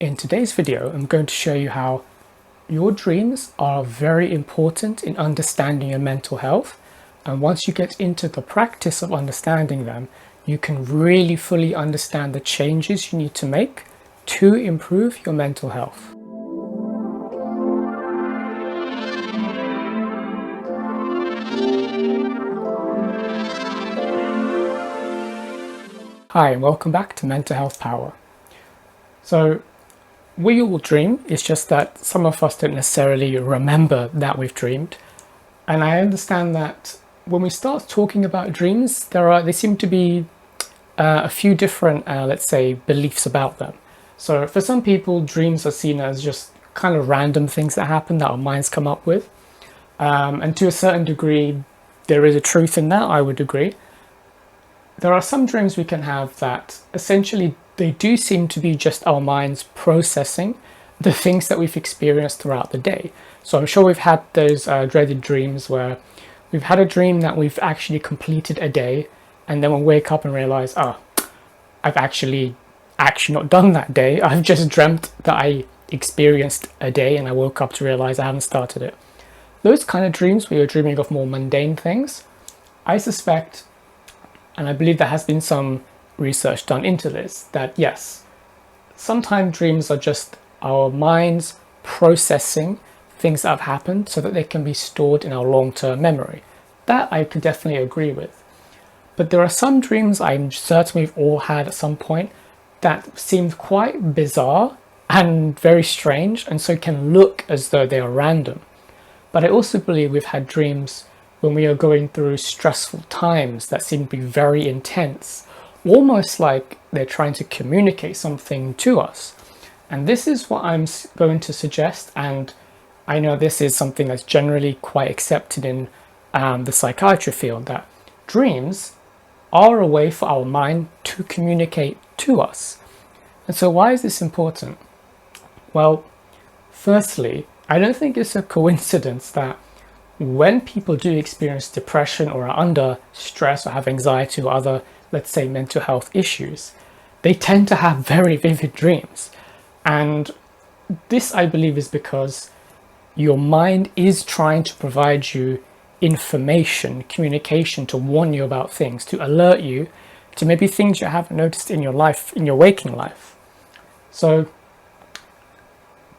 In today's video, I'm going to show you how your dreams are very important in understanding your mental health. And once you get into the practice of understanding them, you can really fully understand the changes you need to make to improve your mental health. Hi, and welcome back to Mental Health Power. So, we all dream, it's just that some of us don't necessarily remember that we've dreamed. And I understand that when we start talking about dreams, there seem to be a few different, let's say, beliefs about them. So for some people, dreams are seen as just kind of random things that happen that our minds come up with. And to a certain degree, there is a truth in that, I would agree. There are some dreams we can have that essentially they do seem to be just our minds processing the things that we've experienced throughout the day. So I'm sure we've had those dreaded dreams where we've had a dream that we've actually completed a day, and then we'll wake up and realize, I've actually not done that day. I've just dreamt that I experienced a day and I woke up to realize I haven't started it. Those kind of dreams where you're dreaming of more mundane things, I suspect, and I believe there has been some research done into this, that yes, sometimes dreams are just our minds processing things that have happened so that they can be stored in our long-term memory. That I could definitely agree with. But there are some dreams I'm certain we've all had at some point that seem quite bizarre and very strange, and so can look as though they are random. But I also believe we've had dreams when we are going through stressful times that seem to be very intense, almost like they're trying to communicate something to us. And this is what I'm going to suggest, and I know this is something that's generally quite accepted in the psychiatry field, that dreams are a way for our mind to communicate to us. And so why is this important? Well, firstly, I don't think it's a coincidence that when people do experience depression or are under stress or have anxiety or other, let's say, mental health issues, they tend to have very vivid dreams. And this, I believe, is because your mind is trying to provide you information, communication, to warn you about things, to alert you to maybe things you haven't noticed in your life, in your waking life. So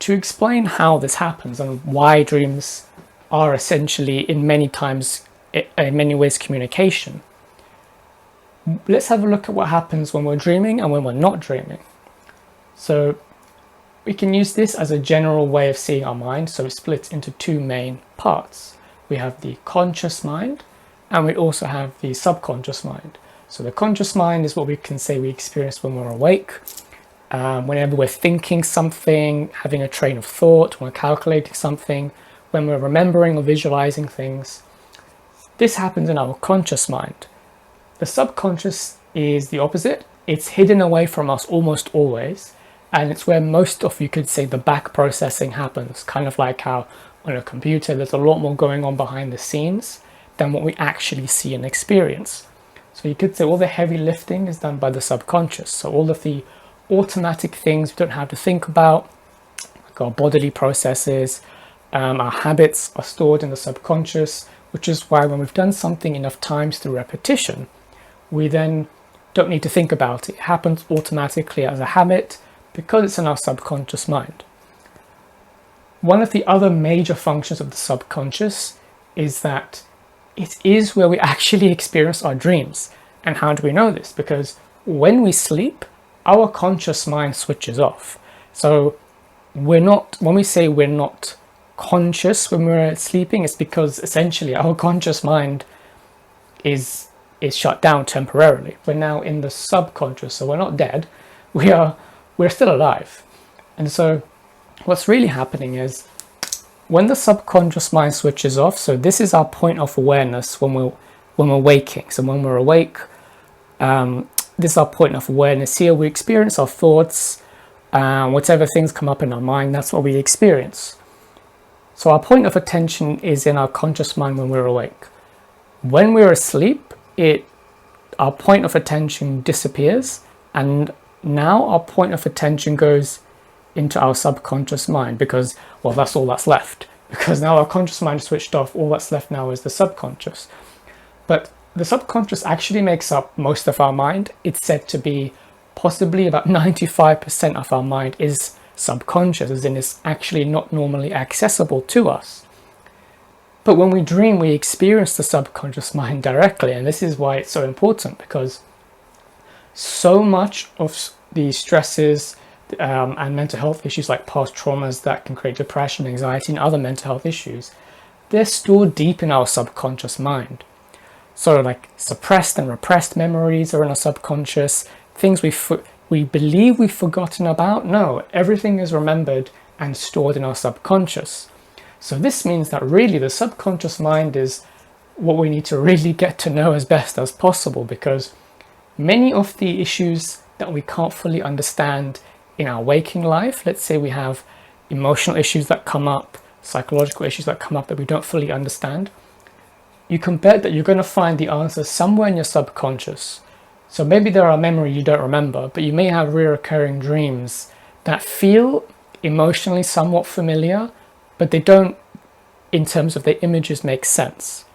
to explain how this happens and why dreams are essentially in many ways communication, let's have a look at what happens when we're dreaming and when we're not dreaming. So we can use this as a general way of seeing our mind. So it splits into two main parts. We have the conscious mind, and we also have the subconscious mind. So the conscious mind is what we can say we experience when we're awake, whenever we're thinking something, having a train of thought, when we're calculating something, when we're remembering or visualizing things. This happens in our conscious mind. The subconscious is the opposite. It's hidden away from us almost always, and it's where most of, you could say, the back processing happens, kind of like how on a computer there's a lot more going on behind the scenes than what we actually see and experience. So you could say all the heavy lifting is done by the subconscious. So all of the automatic things we don't have to think about, like our bodily processes, our habits are stored in the subconscious, which is why when we've done something enough times through repetition, we then don't need to think about it. It happens automatically as a habit because it's in our subconscious mind. One of the other major functions of the subconscious is that it is where we actually experience our dreams. And how do we know this? Because when we sleep, our conscious mind switches off. So when we say we're not conscious when we're sleeping, it's because essentially our conscious mind is shut down temporarily. We're now in the subconscious, so we're not dead. We're still alive. And so what's really happening is when the subconscious mind switches off, so this is our point of awareness when we're waking. So when we're awake, this is our point of awareness. Here we experience our thoughts, whatever things come up in our mind, that's what we experience. So our point of attention is in our conscious mind when we're awake. When we're asleep, our point of attention disappears, and now our point of attention goes into our subconscious mind because, well, that's all that's left. Because now our conscious mind is switched off, all that's left now is the subconscious. But the subconscious actually makes up most of our mind. It's said to be possibly about 95% of our mind is subconscious, as in it's actually not normally accessible to us. But when we dream, we experience the subconscious mind directly, and this is why it's so important, because so much of the stresses and mental health issues like past traumas that can create depression, anxiety, and other mental health issues, they're stored deep in our subconscious mind. So like suppressed and repressed memories are in our subconscious, things we believe we've forgotten about. No, everything is remembered and stored in our subconscious. So this means that really the subconscious mind is what we need to really get to know as best as possible, because many of the issues that we can't fully understand in our waking life, let's say we have emotional issues that come up, psychological issues that come up that we don't fully understand, you can bet that you're going to find the answer somewhere in your subconscious. So maybe there are memories you don't remember, but you may have recurring dreams that feel emotionally somewhat familiar, but they don't, in terms of their images, make sense.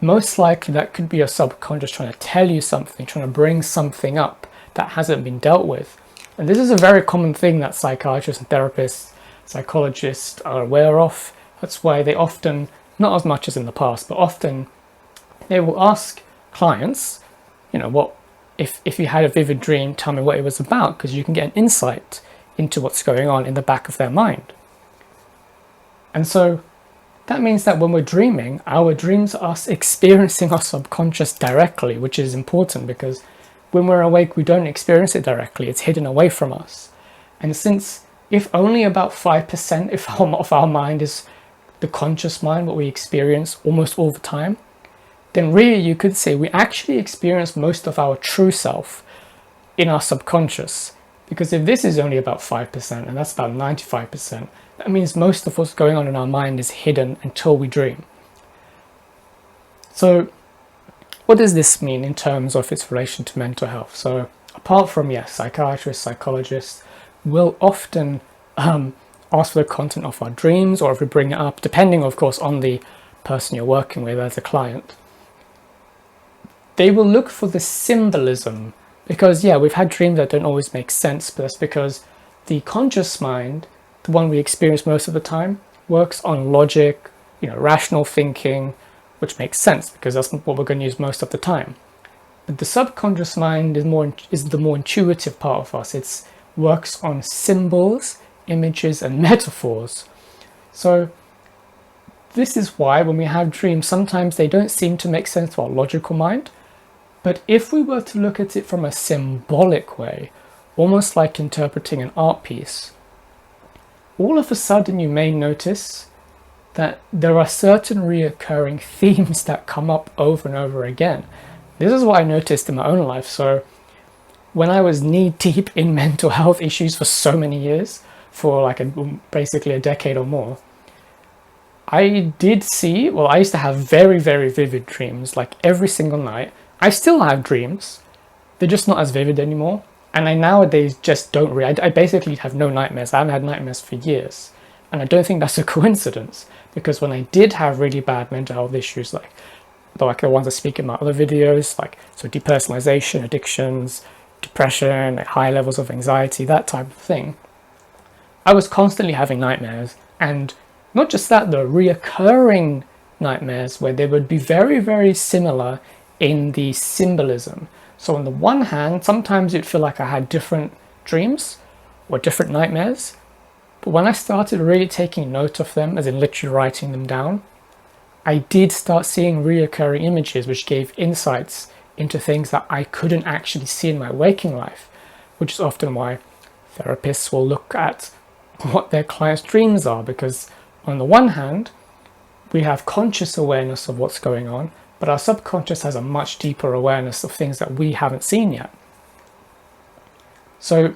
Most likely that could be your subconscious trying to tell you something, trying to bring something up that hasn't been dealt with. And this is a very common thing that psychiatrists and therapists, psychologists are aware of. That's why they often, not as much as in the past, but often they will ask clients, what if you had a vivid dream, tell me what it was about, because you can get an insight into what's going on in the back of their mind. And so that means that when we're dreaming, our dreams are us experiencing our subconscious directly, which is important because when we're awake, we don't experience it directly. It's hidden away from us. And since if only about 5% of our mind is the conscious mind, what we experience almost all the time, then really you could say we actually experience most of our true self in our subconscious. Because if this is only about 5% and that's about 95%, that means most of what's going on in our mind is hidden until we dream. So what does this mean in terms of its relation to mental health? So apart from, yes, psychiatrists, psychologists will often ask for the content of our dreams, or if we bring it up, depending of course on the person you're working with as a client, they will look for the symbolism. Because yeah, we've had dreams that don't always make sense, but that's because the conscious mind, the one we experience most of the time, works on logic, rational thinking, which makes sense because that's what we're going to use most of the time. But the subconscious mind is the more intuitive part of us. It works on symbols, images, and metaphors. So this is why when we have dreams, sometimes they don't seem to make sense to our logical mind. But if we were to look at it from a symbolic way, almost like interpreting an art piece, all of a sudden you may notice that there are certain reoccurring themes that come up over and over again. This is what I noticed in my own life. So when I was knee deep in mental health issues for so many years, for basically a decade or more, I used to have very, very vivid dreams, like every single night. I still have dreams, they're just not as vivid anymore. And I nowadays just don't really, I basically have no nightmares. I haven't had nightmares for years. And I don't think that's a coincidence, because when I did have really bad mental health issues, like the ones I speak in my other videos, so depersonalization, addictions, depression, high levels of anxiety, that type of thing, I was constantly having nightmares. And not just that, the reoccurring nightmares where they would be very, very similar in the symbolism. So on the one hand, sometimes it'd feel like I had different dreams or different nightmares. But when I started really taking note of them, as in literally writing them down, I did start seeing reoccurring images which gave insights into things that I couldn't actually see in my waking life, which is often why therapists will look at what their clients' dreams are, because on the one hand, we have conscious awareness of what's going on, but our subconscious has a much deeper awareness of things that we haven't seen yet. So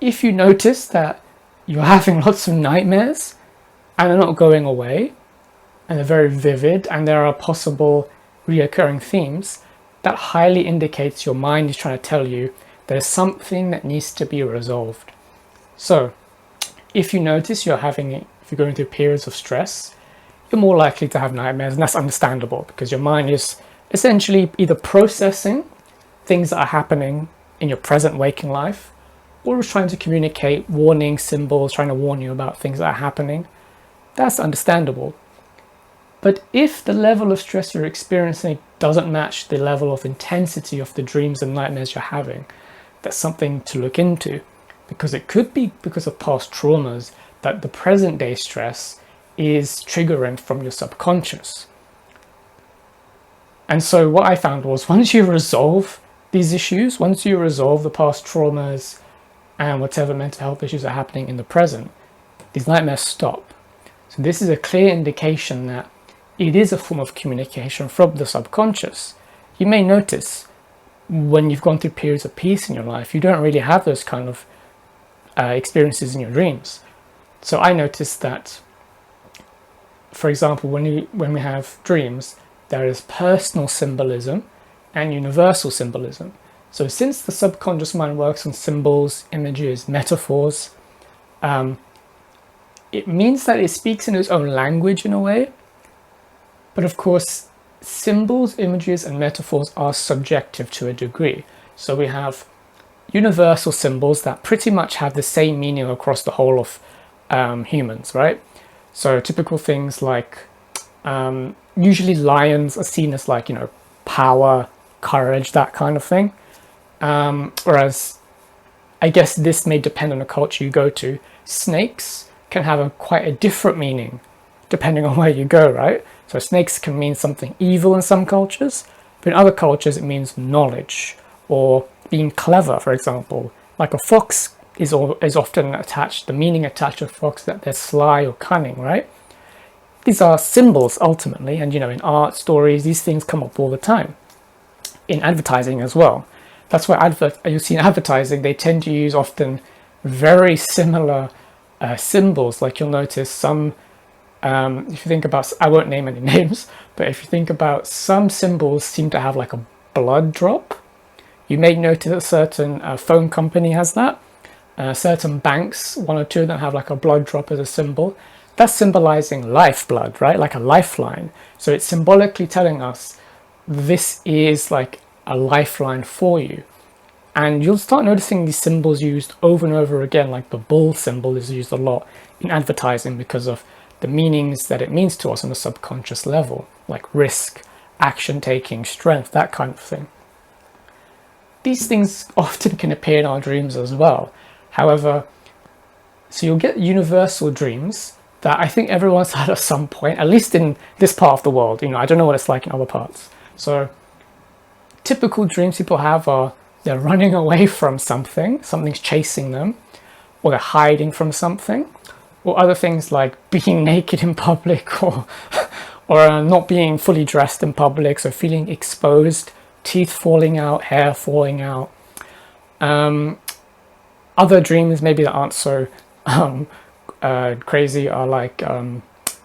if you notice that you're having lots of nightmares and they're not going away and they're very vivid and there are possible reoccurring themes, that highly indicates your mind is trying to tell you there's something that needs to be resolved. So if you notice if you're going through periods of stress, you're more likely to have nightmares, and that's understandable because your mind is essentially either processing things that are happening in your present waking life, or is trying to communicate warning symbols, trying to warn you about things that are happening. That's understandable. But if the level of stress you're experiencing doesn't match the level of intensity of the dreams and nightmares you're having, that's something to look into, because it could be because of past traumas that the present day stress is triggering from your subconscious. And so what I found was, once you resolve these issues, once you resolve the past traumas and whatever mental health issues are happening in the present, these nightmares stop. So this is a clear indication that it is a form of communication from the subconscious. You may notice when you've gone through periods of peace in your life, you don't really have those kind of experiences in your dreams. So I noticed that, for example, when we have dreams, there is personal symbolism and universal symbolism. So since the subconscious mind works on symbols, images, metaphors, it means that it speaks in its own language in a way. But of course, symbols, images, and metaphors are subjective to a degree. So we have universal symbols that pretty much have the same meaning across the whole of humans, right? So typical things like, usually lions are seen as like, power, courage, that kind of thing. Whereas, I guess this may depend on the culture you go to. Snakes can have quite a different meaning depending on where you go, right? So snakes can mean something evil in some cultures, but in other cultures it means knowledge or being clever, for example. Like a fox is often attached, the meaning attached to a fox, that they're sly or cunning, right? These are symbols ultimately, and in art, stories, these things come up all the time. In advertising as well. That's why you see in advertising, they tend to use often very similar symbols. Like you'll notice some, if you think about, I won't name any names, but if you think about, some symbols seem to have like a blood drop. You may notice a certain phone company has that. Certain banks, one or two of them have like a blood drop as a symbol. That's symbolizing lifeblood, right? Like a lifeline. So it's symbolically telling us this is like a lifeline for you. And you'll start noticing these symbols used over and over again, like the bull symbol is used a lot in advertising because of the meanings that it means to us on a subconscious level, like risk, action taking, strength, that kind of thing. These things often can appear in our dreams as well. However, so you'll get universal dreams that I think everyone's had at some point, at least in this part of the world. I don't know what it's like in other parts. So typical dreams people have are they're running away from something, something's chasing them, or they're hiding from something, or other things like being naked in public, or not being fully dressed in public, so feeling exposed, teeth falling out, hair falling out. Other dreams maybe that aren't so crazy are like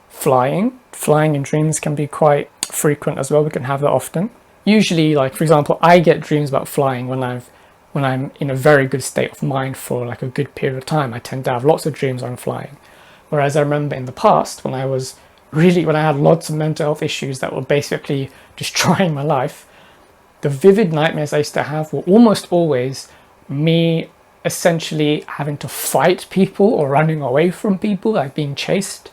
flying. Flying in dreams can be quite frequent as well. We can have that often. Usually, like for example, I get dreams about flying when I'm in a very good state of mind for like a good period of time. I tend to have lots of dreams on flying. Whereas I remember in the past when I had lots of mental health issues that were basically destroying my life, the vivid nightmares I used to have were almost always me essentially having to fight people or running away from people, like being chased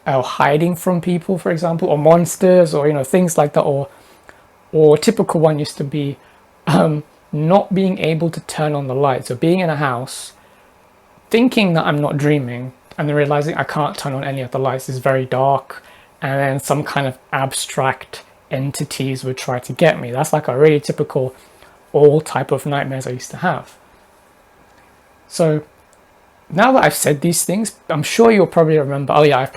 or hiding from people, for example, or monsters, or things like that. Or a typical one used to be not being able to turn on the lights. So being in a house, thinking that I'm not dreaming, and then realizing I can't turn on any of the lights, it's very dark, and then some kind of abstract entities would try to get me. That's like a really typical all type of nightmares I used to have. So now that I've said these things, I'm sure you'll probably remember, oh yeah, you've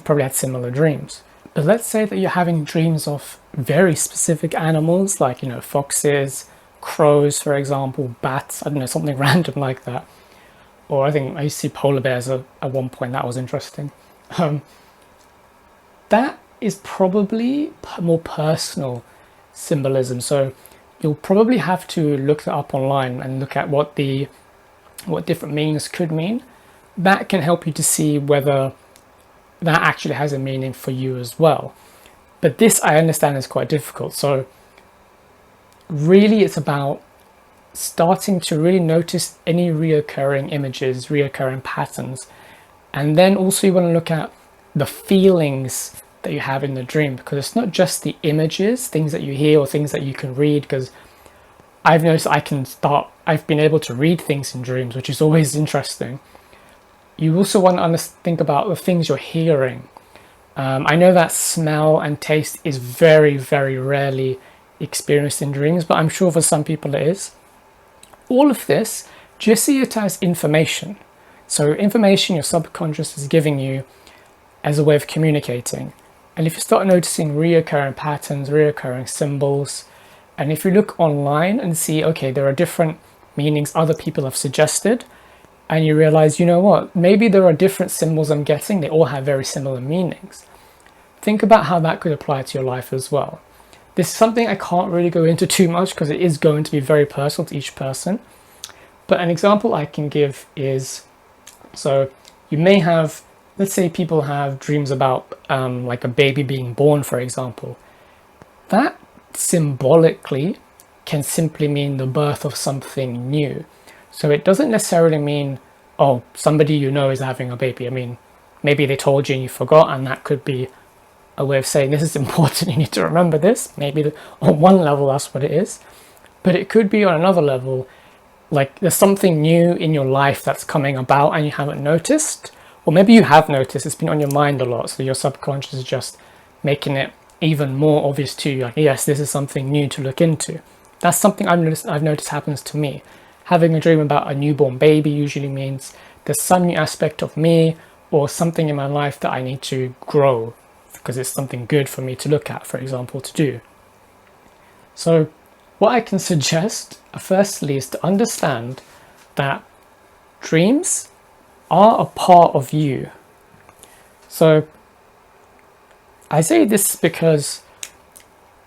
probably had similar dreams. But let's say that you're having dreams of very specific animals, like, foxes, crows, for example, bats, I don't know, something random like that. Or I think I used to see polar bears at one point. That was interesting. That is probably more personal symbolism. So you'll probably have to look that up online and look at what different meanings could mean. that can help you to see whether that actually has a meaning for you as well. But this, I understand, is quite difficult. So really it's about starting to really notice any reoccurring images, reoccurring patterns. And then also you want to look at the feelings that you have in the dream, because it's not just the images, things that you hear or things that you can read, because I've noticed I've been able to read things in dreams, which is always interesting. You also want to think about the things you're hearing. I know that smell and taste is very, very rarely experienced in dreams, but I'm sure for some people it is. All of this, just see it as information. So information your subconscious is giving you as a way of communicating. And if you start noticing reoccurring patterns, reoccurring symbols, and if you look online and see, okay, there are different meanings other people have suggested, and you realize, you know what, maybe there are different symbols I'm getting, they all have very similar meanings. Think about how that could apply to your life as well. This is something I can't really go into too much because it is going to be very personal to each person. But an example I can give is, so you may have, let's say people have dreams about like a baby being born, for example. That symbolically can simply mean the birth of something new. So it doesn't necessarily mean, oh, somebody you know is having a baby. I mean, maybe they told you and you forgot, and that could be a way of saying this is important, you need to remember this. Maybe on one level that's what it is. But it could be on another level, like there's something new in your life that's coming about and you haven't noticed. Or maybe you have noticed, it's been on your mind a lot, so your subconscious is just making it even more obvious to you. Like, yes, this is something new to look into. That's something I've noticed happens to me. Having a dream about a newborn baby usually means there's some new aspect of me or something in my life that I need to grow, because it's something good for me to look at, for example, to do. So what I can suggest, firstly, is to understand that dreams are a part of you. So I say this because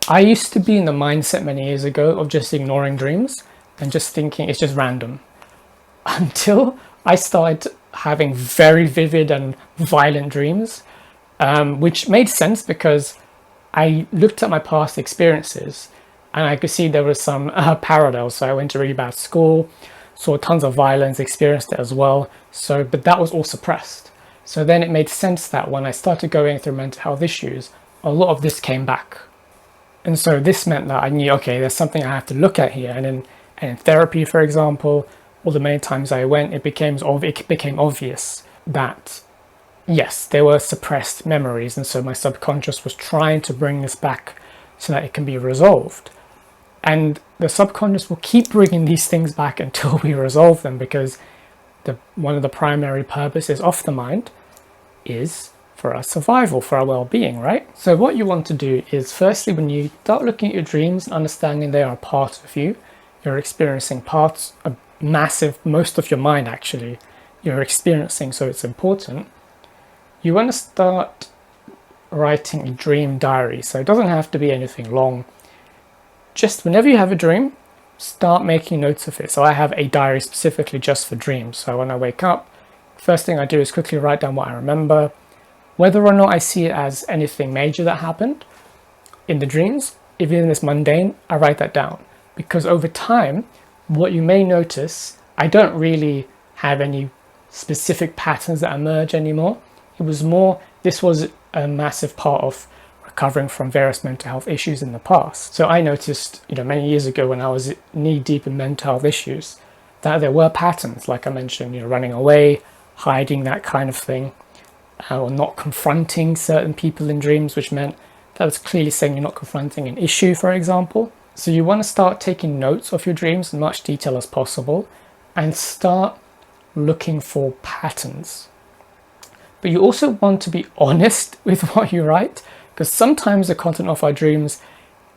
I used to be in the mindset many years ago of just ignoring dreams and just thinking it's just random, until I started having very vivid and violent dreams, which made sense because I looked at my past experiences and I could see there was some parallels. So I went to a really bad school, saw tons of violence, experienced it as well. So, but that was all suppressed. So then it made sense that when I started going through mental health issues, a lot of this came back. And so this meant that I knew, okay, there's something I have to look at here. And in therapy, for example, all the many times I went, it became obvious that yes, there were suppressed memories, and so my subconscious was trying to bring this back so that it can be resolved. And the subconscious will keep bringing these things back until we resolve them, because one of the primary purposes of the mind is for our survival, for our well-being, right? So what you want to do is, firstly, when you start looking at your dreams and understanding they are a part of you, you're experiencing parts, a massive, most of your mind actually, you're experiencing, so it's important. You want to start writing a dream diary. So it doesn't have to be anything long. Just whenever you have a dream, start making notes of it. So I have a diary specifically just for dreams. So when I wake up, first thing I do is quickly write down what I remember. Whether or not I see it as anything major that happened in the dreams, if even it's mundane, I write that down. Because over time, what you may notice, I don't really have any specific patterns that emerge anymore. It was more, this was a massive part of recovering from various mental health issues in the past. So I noticed, many years ago when I was knee deep in mental health issues, that there were patterns, like I mentioned, running away, hiding, that kind of thing, or not confronting certain people in dreams, which meant that was clearly saying you're not confronting an issue, for example. So you want to start taking notes of your dreams in much detail as possible and start looking for patterns. But you also want to be honest with what you write, because sometimes the content of our dreams,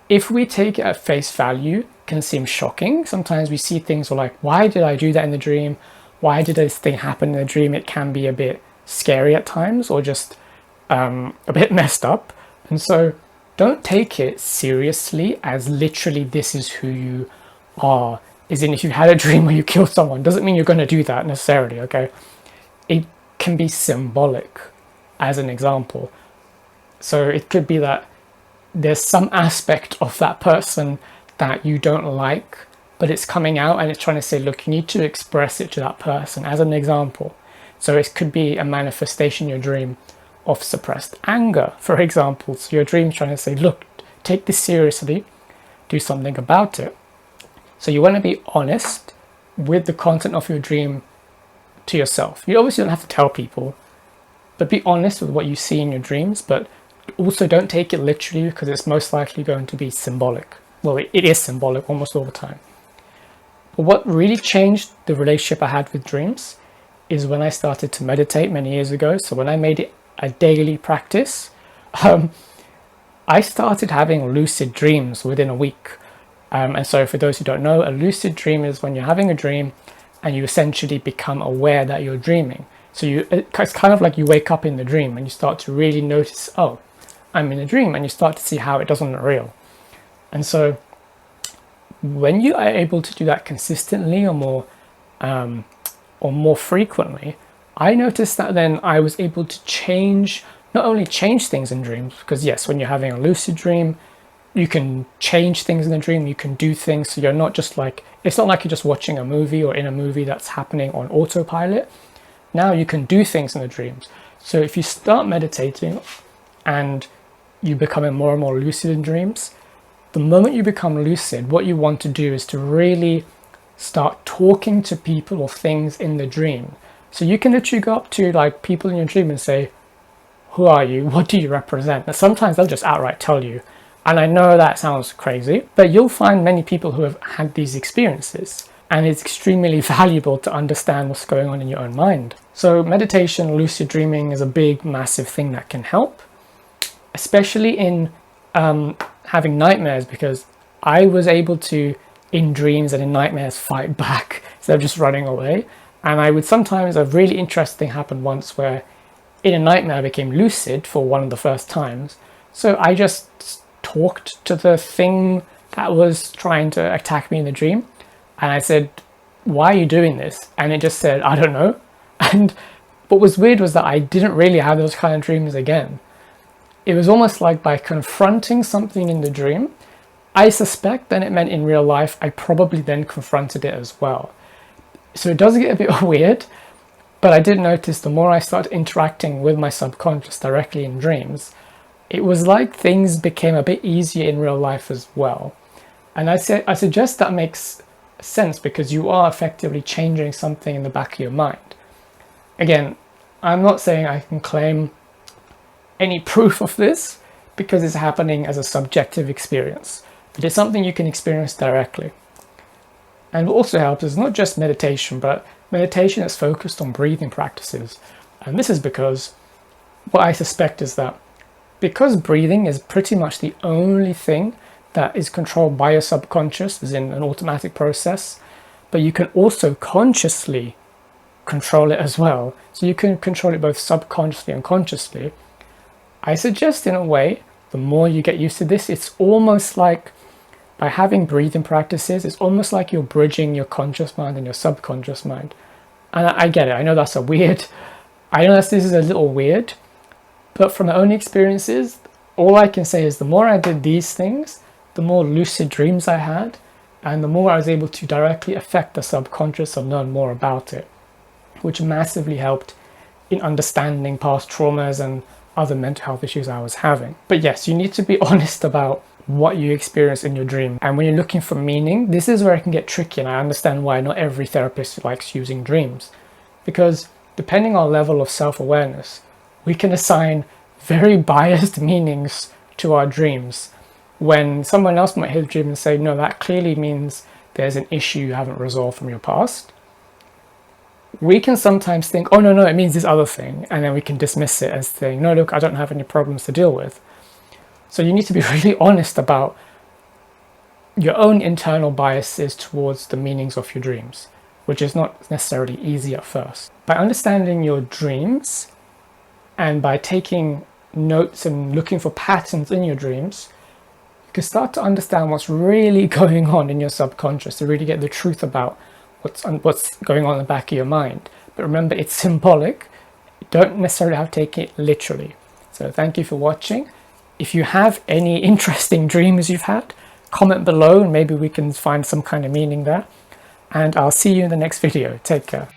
if we take it at face value, can seem shocking. Sometimes we see things like, why did I do that in the dream? Why did this thing happen in the dream? It can be a bit scary at times, or just a bit messed up. And so don't take it seriously as literally this is who you are. As in, if you had a dream where you killed someone, doesn't mean you're going to do that necessarily, okay? it can be symbolic, as an example. So it could be that there's some aspect of that person that you don't like, but it's coming out and it's trying to say, look, you need to express it to that person, as an example. So it could be a manifestation in your dream of suppressed anger, for example. So your dream's trying to say, look, take this seriously, do something about it. So you want to be honest with the content of your dream to yourself. You obviously don't have to tell people, but be honest with what you see in your dreams, but also don't take it literally, because it's most likely going to be symbolic. Well, it is symbolic almost all the time. But what really changed the relationship I had with dreams is when I started to meditate many years ago. So when I made it a daily practice, I started having lucid dreams within a week. And so for those who don't know, a lucid dream is when you're having a dream and you essentially become aware that you're dreaming. So it's kind of like you wake up in the dream and you start to really notice, oh, I'm in a dream, and you start to see how it doesn't look real. And so when you are able to do that consistently or more frequently, I noticed that then I was able to not only change things in dreams, because yes, when you're having a lucid dream, you can change things in the dream, you can do things, so you're not just like, it's not like you're just watching a movie or in a movie that's happening on autopilot. Now you can do things in the dreams. So if you start meditating and you becoming more and more lucid in dreams, the moment you become lucid, what you want to do is to really start talking to people or things in the dream. So you can literally go up to like people in your dream and say, who are you? What do you represent? And sometimes they'll just outright tell you. And I know that sounds crazy, but you'll find many people who have had these experiences, and it's extremely valuable to understand what's going on in your own mind. So meditation, lucid dreaming is a big, massive thing that can help, especially in having nightmares, because I was able to, in dreams and in nightmares, fight back instead of just running away. And I would sometimes, a really interesting thing happened once where in a nightmare I became lucid for one of the first times. So I just talked to the thing that was trying to attack me in the dream. And I said, why are you doing this? And it just said, I don't know. And what was weird was that I didn't really have those kind of dreams again. It was almost like by confronting something in the dream, I suspect then it meant in real life, I probably then confronted it as well. So it does get a bit weird, but I did notice the more I started interacting with my subconscious directly in dreams, it was like things became a bit easier in real life as well. And I suggest that makes sense, because you are effectively changing something in the back of your mind. Again, I'm not saying I can claim any proof of this, because it's happening as a subjective experience. It is something you can experience directly. And what also helps is not just meditation, but meditation is focused on breathing practices. And this is because what I suspect is that because breathing is pretty much the only thing that is controlled by your subconscious, as in an automatic process, but you can also consciously control it as well. So you can control it both subconsciously and consciously. I suggest, in a way, the more you get used to this, it's almost like, by having breathing practices, it's almost like you're bridging your conscious mind and your subconscious mind. And I get it. I know this is a little weird, but from my own experiences, all I can say is the more I did these things, the more lucid dreams I had, and the more I was able to directly affect the subconscious and learn more about it, which massively helped in understanding past traumas and other mental health issues I was having. But yes, you need to be honest about what you experience in your dream. And when you're looking for meaning, this is where it can get tricky, and I understand why not every therapist likes using dreams. Because depending on level of self-awareness, we can assign very biased meanings to our dreams. When someone else might hear the dream and say, no, that clearly means there's an issue you haven't resolved from your past, we can sometimes think, oh, no, it means this other thing. And then we can dismiss it as saying, no, look, I don't have any problems to deal with. So you need to be really honest about your own internal biases towards the meanings of your dreams, which is not necessarily easy at first. By understanding your dreams and by taking notes and looking for patterns in your dreams, you can start to understand what's really going on in your subconscious, to really get the truth about what's going on in the back of your mind. but remember it's symbolic. You don't necessarily have to take it literally. So thank you for watching. If you have any interesting dreams you've had, comment below and maybe we can find some kind of meaning there. And I'll see you in the next video. Take care.